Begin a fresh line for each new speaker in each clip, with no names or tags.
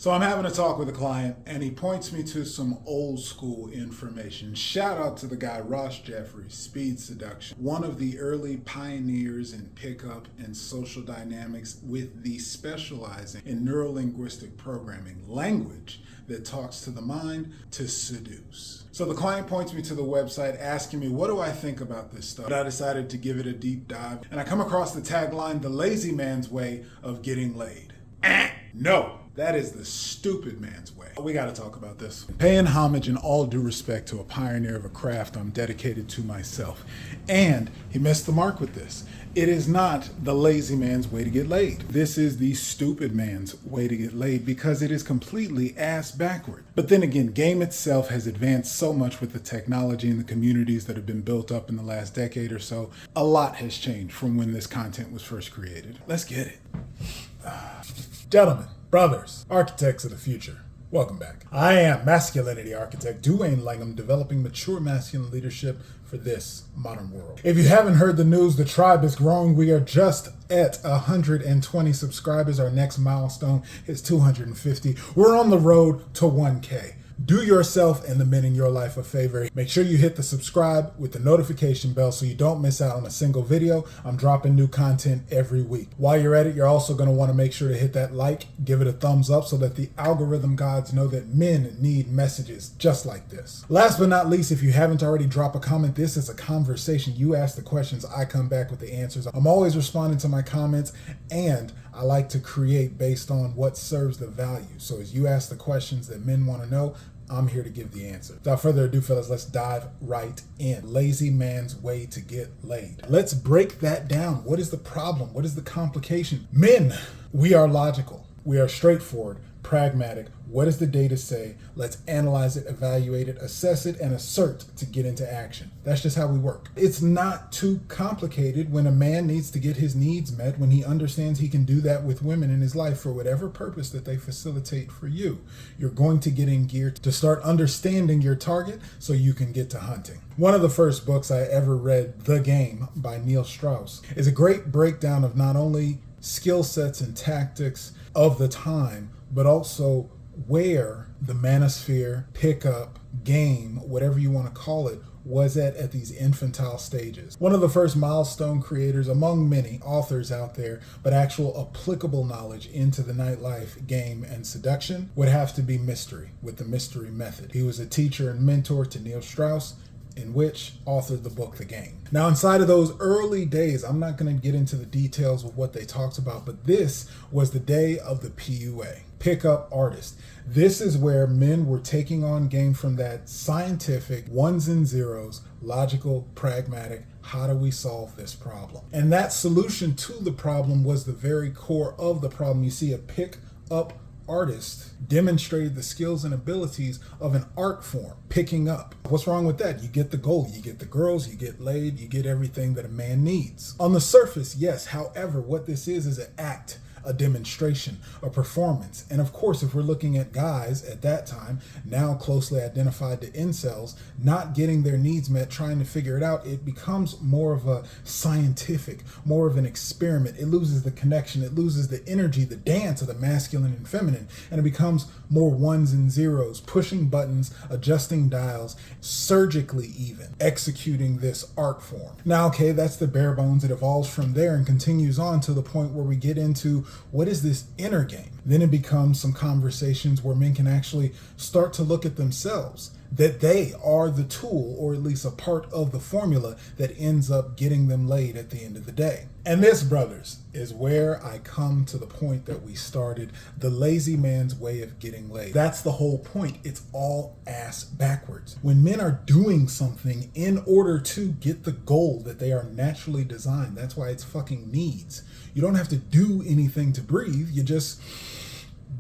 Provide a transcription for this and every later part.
So I'm having a talk with a client and he points me to some old school information. Shout out to the guy, Ross Jeffries, Speed Seduction, one of the early pioneers in pickup and social dynamics with the specializing in neurolinguistic programming, language that talks to the mind to seduce. So the client points me to the website asking me, what do I think about this stuff? I decided to give it a deep dive and I come across the tagline, the lazy man's way of getting laid. No. That is the stupid man's way. We got to talk about this. Paying homage and all due respect to a pioneer of a craft I'm dedicated to myself. And he missed the mark with this. It is not the lazy man's way to get laid. This is the stupid man's way to get laid because it is completely ass backward. But then again, game itself has advanced so much with the technology and the communities that have been built up in the last decade or so. A lot has changed from when this content was first created. Let's get it. Gentlemen, brothers, architects of the future, welcome back. I am masculinity architect Duwayne Langham, developing mature masculine leadership for this modern world. If you haven't heard the news, the tribe is growing. We are just at 120 subscribers. Our next milestone is 250. We're on the road to 1K. Do yourself and the men in your life a favor. Make sure you hit the subscribe with the notification bell so you don't miss out on a single video. I'm dropping new content every week. While you're at it, you're also going to want to make sure to hit that like, give it a thumbs up so that the algorithm gods know that men need messages just like this. Last but not least, if you haven't already, drop a comment. This is a conversation. You ask the questions, I come back with the answers. I'm always responding to my comments, and I like to create based on what serves the value. So as you ask the questions that men want to know, I'm here to give the answer. Without further ado, fellas, let's dive right in. Lazy man's way to get laid. Let's break that down. What is the problem? What is the complication? Men, we are logical. We are straightforward, pragmatic. What does the data say? Let's analyze it, evaluate it, assess it, and assert to get into action. That's just how we work. It's not too complicated when a man needs to get his needs met, when he understands he can do that with women in his life for whatever purpose that they facilitate for you. You're going to get in gear to start understanding your target so you can get to hunting. One of the first books I ever read, The Game by Neil Strauss, is a great breakdown of not only skill sets and tactics of the time, but also where the manosphere, pickup, game, whatever you want to call it, was at these infantile stages. One of the first milestone creators among many authors out there, but actual applicable knowledge into the nightlife, game, and seduction would have to be Mystery, with the Mystery Method. He was a teacher and mentor to Neil Strauss, in which authored the book, The Game. Now, inside of those early days, I'm not going to get into the details of what they talked about, but this was the day of the PUA, pickup artist. This is where men were taking on game from that scientific ones and zeros, logical, pragmatic, how do we solve this problem? And that solution to the problem was the very core of the problem. You see, a pick-up artist demonstrated the skills and abilities of an art form, picking up. What's wrong with that? You get the goal, you get the girls, you get laid, you get everything that a man needs. On the surface, yes. However, what this is an act, a demonstration, a performance. And of course, if we're looking at guys at that time, now closely identified to incels, not getting their needs met, trying to figure it out, it becomes more of a scientific, more of an experiment. It loses the connection, it loses the energy, the dance of the masculine and feminine, and it becomes more ones and zeros, pushing buttons, adjusting dials, surgically even, executing this art form. Now, okay, that's the bare bones. It evolves from there and continues on to the point where we get into what is this inner game? Then it becomes some conversations where men can actually start to look at themselves, that they are the tool, or at least a part of the formula that ends up getting them laid at the end of the day. And this, brothers, is where I come to the point that we started, the lazy man's way of getting laid. That's the whole point. It's all ass backwards. When men are doing something in order to get the goal that they are naturally designed, that's why it's fucking needs. You don't have to do anything to breathe. You just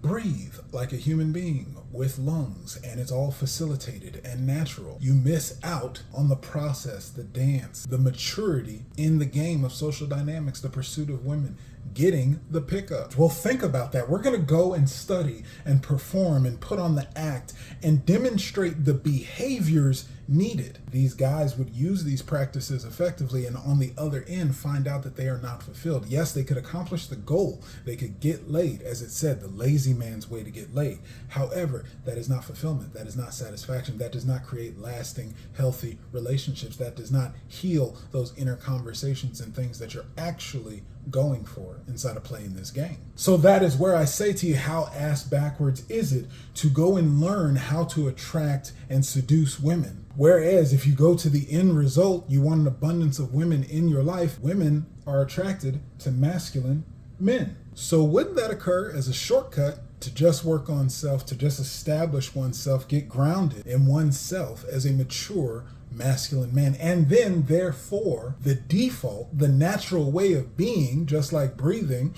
breathe like a human being with lungs, and it's all facilitated and natural. You miss out on the process, the dance, the maturity in the game of social dynamics, the pursuit of women. getting the pickup. Well, think about that. We're going to go and study and perform and put on the act and demonstrate the behaviors needed. These guys would use these practices effectively and on the other end find out that they are not fulfilled. Yes, they could accomplish the goal. They could get laid, as it said, the lazy man's way to get laid. However, that is not fulfillment. That is not satisfaction. That does not create lasting, healthy relationships. That does not heal those inner conversations and things that you're actually going for inside of playing this game. So that is where I say to you, how ass backwards is it to go and learn how to attract and seduce women? Whereas if you go to the end result, you want an abundance of women in your life, women are attracted to masculine men. So wouldn't that occur as a shortcut to just work on self, to just establish oneself, get grounded in oneself as a mature masculine man, and then therefore the default, the natural way of being, just like breathing,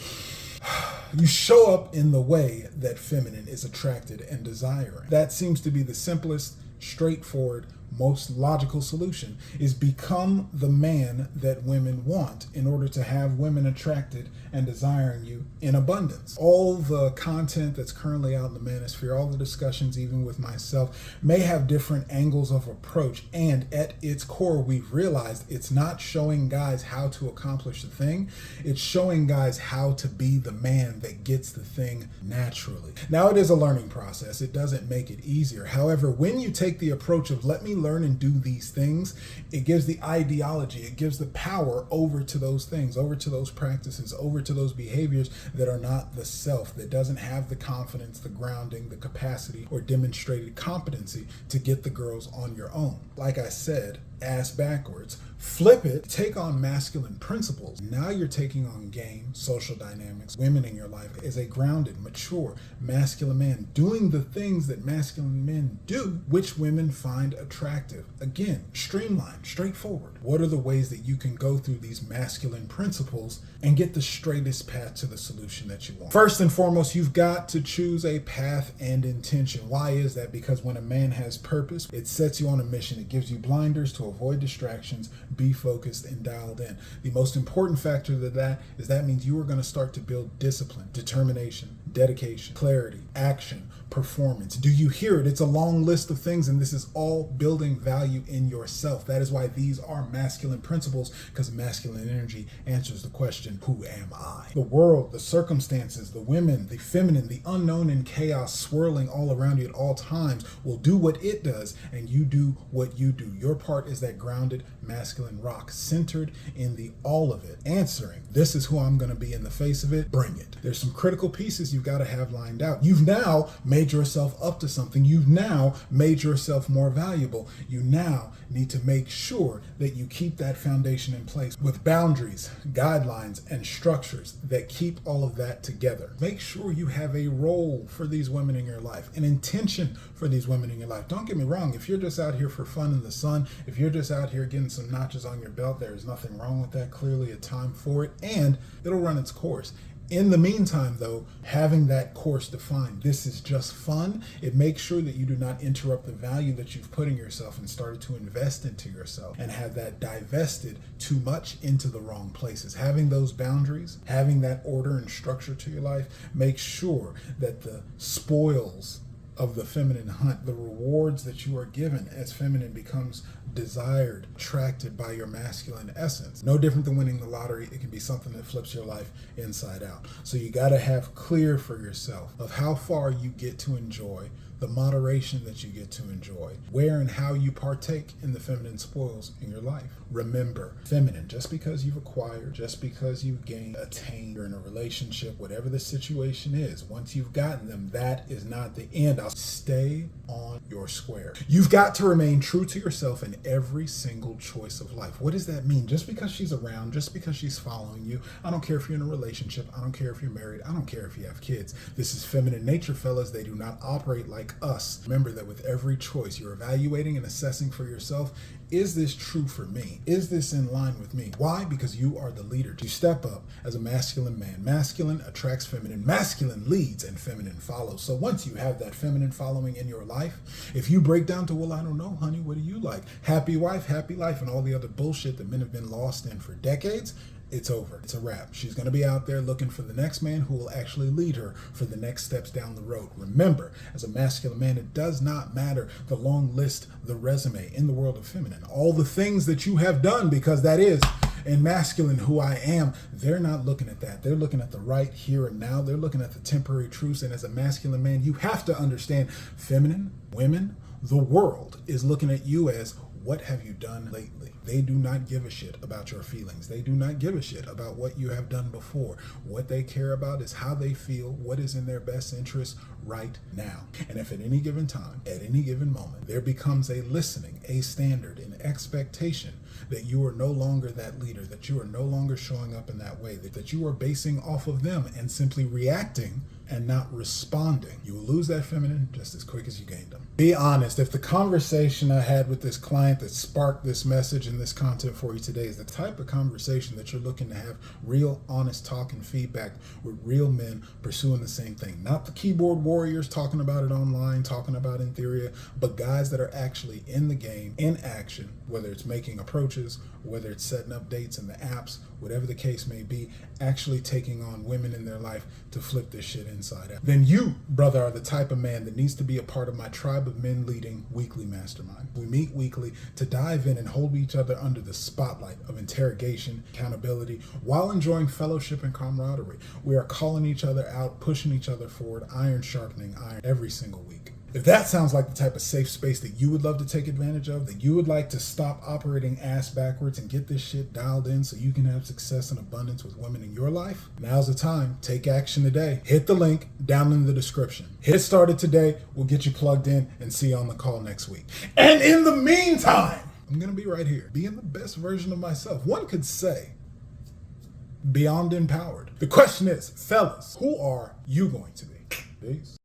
you show up in the way that feminine is attracted and desiring. That seems to be the simplest, straightforward, most logical solution, is become the man that women want in order to have women attracted and desiring you in abundance. All the content that's currently out in the manosphere, all the discussions, even with myself, may have different angles of approach, and at its core, we've realized it's not showing guys how to accomplish the thing, it's showing guys how to be the man that gets the thing naturally. Now, it is a learning process. It doesn't make it easier. However, when you take the approach of let me learn and do these things, it gives the ideology, it gives the power over to those things, over to those practices, over to those behaviors that are not the self, that doesn't have the confidence, the grounding, the capacity, or demonstrated competency to get the girls on your own. Like I said, ass backwards. Flip it, take on masculine principles. Now you're taking on game, social dynamics, women in your life as a grounded, mature, masculine man, doing the things that masculine men do, which women find attractive. Again, streamlined, straightforward. What are the ways that you can go through these masculine principles and get the straightest path to the solution that you want? First and foremost, you've got to choose a path and intention. Why is that? Because when a man has purpose, it sets you on a mission. It gives you blinders to avoid distractions, be focused and dialed in. The most important factor to that is that means you are going to start to build discipline, determination, dedication, clarity, action, performance. Do you hear it? It's a long list of things, and this is all building value in yourself. That is why these are masculine principles, because masculine energy answers the question, who am I? The world, the circumstances, the women, the feminine, the unknown and chaos swirling all around you at all times will do what it does, and you do what you do. Your part is that grounded masculine rock, centered in the all of it, answering, this is who I'm going to be in the face of it, bring it. There's some critical pieces you've got to have lined out. You've now made yourself up to something. You've now made yourself more valuable. You now need to make sure that you keep that foundation in place with boundaries, guidelines, and structures that keep all of that together. Make sure you have a role for these women in your life, an intention for these women in your life. Don't get me wrong. If you're just out here for fun in the sun, if you're just out here getting some notches on your belt, there is nothing wrong with that. Clearly a time for it, and it'll run its course. In the meantime, though, having that course defined, this is just fun. It makes sure that you do not interrupt the value that you've put in yourself and started to invest into yourself and have that divested too much into the wrong places. Having those boundaries, having that order and structure to your life, make sure that the spoils of the feminine hunt, the rewards that you are given as feminine becomes desired, attracted by your masculine essence. No different than winning the lottery. It can be something that flips your life inside out. So you got to have clear for yourself of how far you get to enjoy, the moderation that you get to enjoy, where and how you partake in the feminine spoils in your life. Remember, feminine, just because you've acquired, just because you've gained, attained, you're in a relationship, whatever the situation is, once you've gotten them, that is not the end. I'll stay on your square. You've got to remain true to yourself in every single choice of life. What does that mean? Just because she's around, just because she's following you, I don't care if you're in a relationship, I don't care if you're married, I don't care if you have kids. This is feminine nature, fellas. They do not operate like us. Remember that with every choice, you're evaluating and assessing for yourself, is this true for me? Is this in line with me? Why? Because you are the leader. You step up as a masculine man. Masculine attracts feminine. Masculine leads and feminine follows. So once you have that feminine following in your life, if you break down to, well, I don't know, honey, what do you like? Happy wife, happy life, and all the other bullshit that men have been lost in for decades, it's over. It's a wrap. She's going to be out there looking for the next man who will actually lead her for the next steps down the road. Remember, as a masculine man, it does not matter the long list, the resume in the world of feminine, all the things that you have done, because that is in masculine who I am. They're not looking at that. They're looking at the right here and now. They're looking at the temporary truths. And as a masculine man, you have to understand feminine, women, the world is looking at you as, what have you done lately? They do not give a shit about your feelings. They do not give a shit about what you have done before. What they care about is how they feel, what is in their best interest right now. And if at any given time, at any given moment, there becomes a listening, a standard, an expectation that you are no longer that leader, that you are no longer showing up in that way, that you are basing off of them and simply reacting and not responding, you will lose that feminine just as quick as you gained them. Be honest. If the conversation I had with this client that sparked this message and this content for you today is the type of conversation that you're looking to have real, honest talk and feedback with real men pursuing the same thing, not the keyboard warriors talking about it online, talking about in theory, but guys that are actually in the game, in action, whether it's making approaches, whether it's setting up dates in the apps, whatever the case may be, actually taking on women in their life to flip this shit inside out. Then you, brother, are the type of man that needs to be a part of my tribe of men leading weekly mastermind. We meet weekly to dive in and hold each other under the spotlight of interrogation, accountability, while enjoying fellowship and camaraderie. We are calling each other out, pushing each other forward, iron sharpening iron every single week. If that sounds like the type of safe space that you would love to take advantage of, that you would like to stop operating ass backwards and get this shit dialed in so you can have success and abundance with women in your life, now's the time. Take action today. Hit the link down in the description. Hit started today. We'll get you plugged in and see you on the call next week. And in the meantime, I'm going to be right here, being the best version of myself. One could say beyond empowered. The question is, fellas, who are you going to be? Peace.